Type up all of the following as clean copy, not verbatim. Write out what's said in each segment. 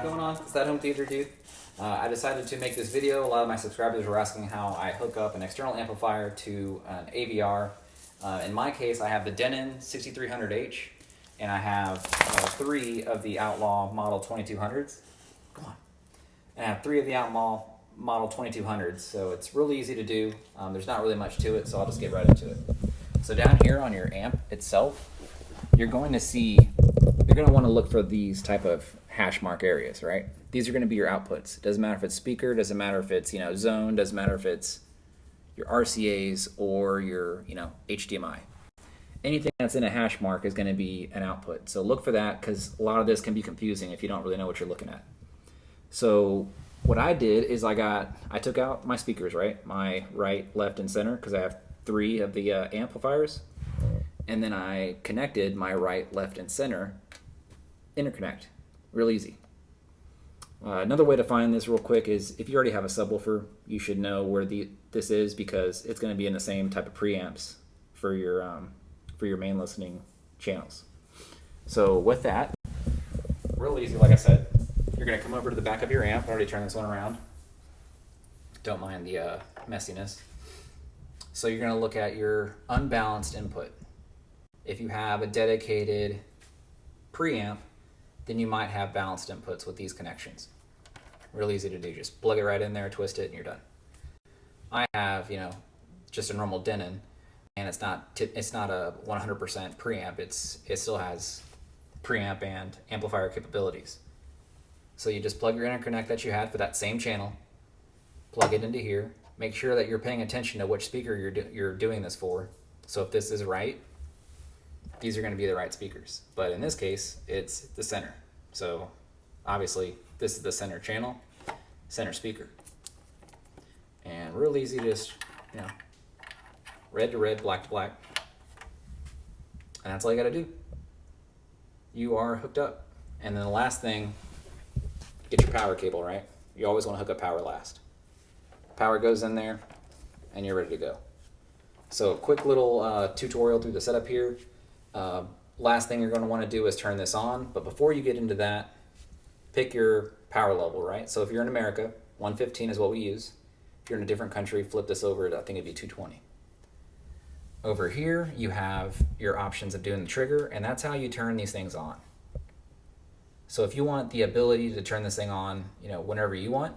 going on? It's ThatHomeTheaterDude. I decided to make this video. A lot of my subscribers were asking how I hook up an external amplifier to an AVR. In my case, I have the Denon 6300H, and I have 3 of the Outlaw model 2200s. Come on. And I have 3 of the Outlaw model 2200s, so it's really easy to do. There's not really much to it, so I'll just get right into it. So down here on your amp itself, you're going to want to look for these type of hash mark areas, right? These are going to be your outputs. Doesn't matter if it's speaker, doesn't matter if it's, zone, doesn't matter if it's your RCAs or your, HDMI. Anything that's in a hash mark is going to be an output. So look for that, because a lot of this can be confusing if you don't really know what you're looking at. So what I did is I took out my speakers, right? My right, left, and center, because I have 3 of the amplifiers. And then I connected my right, left, and center interconnect. Real easy. Another way to find this real quick is if you already have a subwoofer, you should know where this is, because it's going to be in the same type of preamps for your main listening channels. So with that, real easy, like I said, you're going to come over to the back of your amp. I already turned this one around. Don't mind the messiness. So you're going to look at your unbalanced input. If you have a dedicated preamp, then you might have balanced inputs with these connections. Real easy to do. Just plug it right in there, twist it, and you're done. I have, just a normal Denon, and it's not a 100% preamp. It still has preamp and amplifier capabilities. So you just plug your interconnect that you had for that same channel, plug it into here. Make sure that you're paying attention to which speaker you're doing this for. So if this is right, these are going to be the right speakers. But in this case, it's the center. So obviously, this is the center channel, center speaker. And real easy to just, red to red, black to black. And that's all you got to do. You are hooked up. And then the last thing, get your power cable, right? You always want to hook up power last. Power goes in there, and you're ready to go. So quick little tutorial through the setup here. Last thing you're going to want to do is turn this on, but before you get into that, pick your power level, right? So if you're in America, 115 is what we use. If you're in a different country, flip this over to, I think it'd be 220. Over here, you have your options of doing the trigger, and that's how you turn these things on. So if you want the ability to turn this thing on, whenever you want,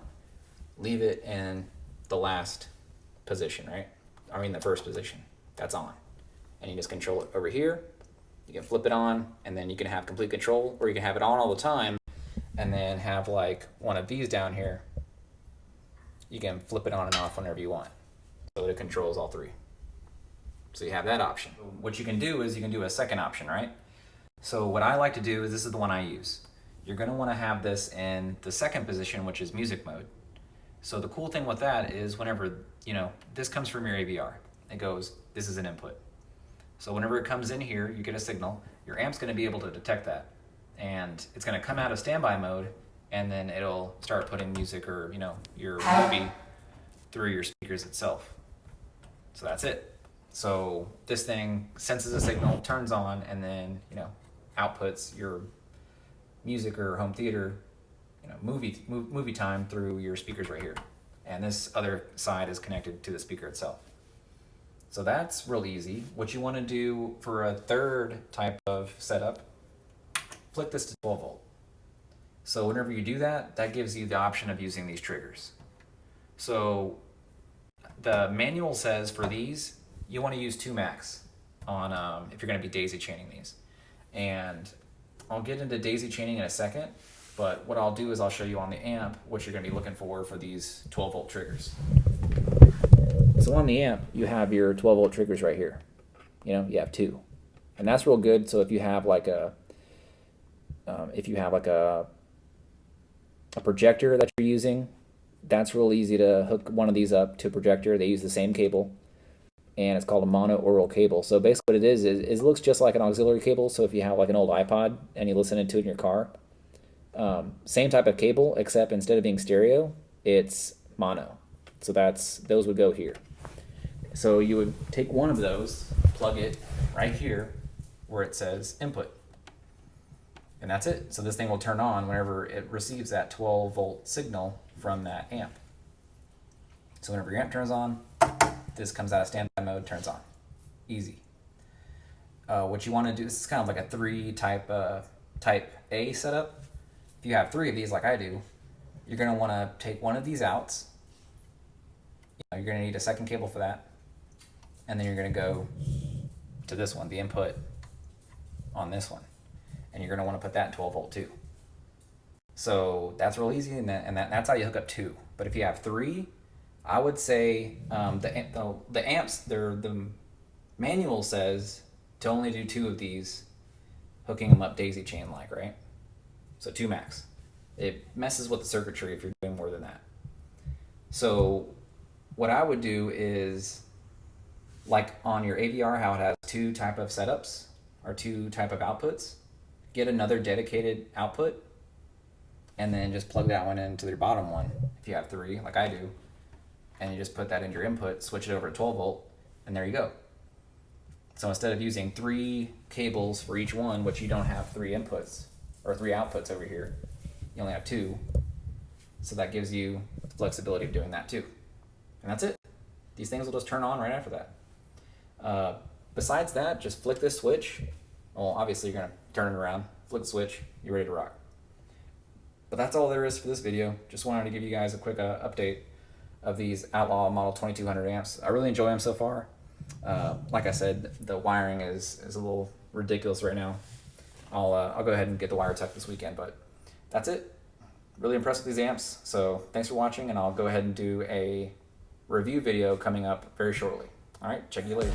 leave it in the last position, right? I mean the first position. That's on. And you just control it over here. You can flip it on, and then you can have complete control, or you can have it on all the time and then have like one of these down here. You can flip it on and off whenever you want. So it controls all 3. So you have that option. What you can do is you can do a second option, right? So what I like to do is, this is the one I use. You're going to want to have this in the second position, which is music mode. So the cool thing with that is whenever, this comes from your AVR, it goes, this is an input. So whenever it comes in here, you get a signal, your amp's going to be able to detect that. And it's going to come out of standby mode, and then it'll start putting music or, your movie through your speakers itself. So that's it. So this thing senses a signal, turns on, and then, outputs your music or home theater, movie time through your speakers right here. And this other side is connected to the speaker itself. So that's real easy. What you want to do for a third type of setup, flick this to 12 volt. So whenever you do that, that gives you the option of using these triggers. So the manual says for these, you want to use 2 max on if you're going to be daisy chaining these. And I'll get into daisy chaining in a second, but what I'll do is I'll show you on the amp what you're going to be looking for these 12 volt triggers. So on the amp, you have your 12 volt triggers right here. You have 2, and that's real good. So if you have like a projector that you're using, that's real easy to hook one of these up to a projector. They use the same cable, and it's called a mono-aural cable. So basically what it is it looks just like an auxiliary cable. So if you have like an old iPod and you listen to it in your car, same type of cable, except instead of being stereo, it's mono. So those would go here. So you would take one of those, plug it right here where it says input. And that's it. So this thing will turn on whenever it receives that 12 volt signal from that amp. So whenever your amp turns on, this comes out of standby mode, turns on. Easy. What you want to do, this is kind of like a type A setup. If you have 3 of these like I do, you're going to want to take one of these outs. You're going to need a second cable for that. And then you're going to go to this one, the input on this one. And you're going to want to put that in 12 volt too. So that's real easy, and that's how you hook up 2. But if you have 3, I would say the amps, the manual says to only do 2 of these, hooking them up daisy chain like, right? So 2 max. It messes with the circuitry if you're doing more than that. So what I would do is, like on your AVR, how it has 2 type of setups or 2 type of outputs, get another dedicated output and then just plug that one into your bottom one if you have 3 like I do, and you just put that in your input, switch it over to 12 volt, and there you go. So instead of using 3 cables for each one, which you don't have 3 inputs or 3 outputs over here, you only have 2. So that gives you the flexibility of doing that too. And that's it. These things will just turn on right after that. Besides that, just flick this switch. Well, obviously you're gonna turn it around, flick the switch, you're ready to rock. But that's all there is for this video. Just wanted to give you guys a quick update of these Outlaw Model 2200 amps. I really enjoy them so far. Like I said, the wiring is a little ridiculous right now. I'll go ahead and get the wire tucked this weekend, but that's it. Really impressed with these amps. So thanks for watching, and I'll go ahead and do a review video coming up very shortly. All right, check you later.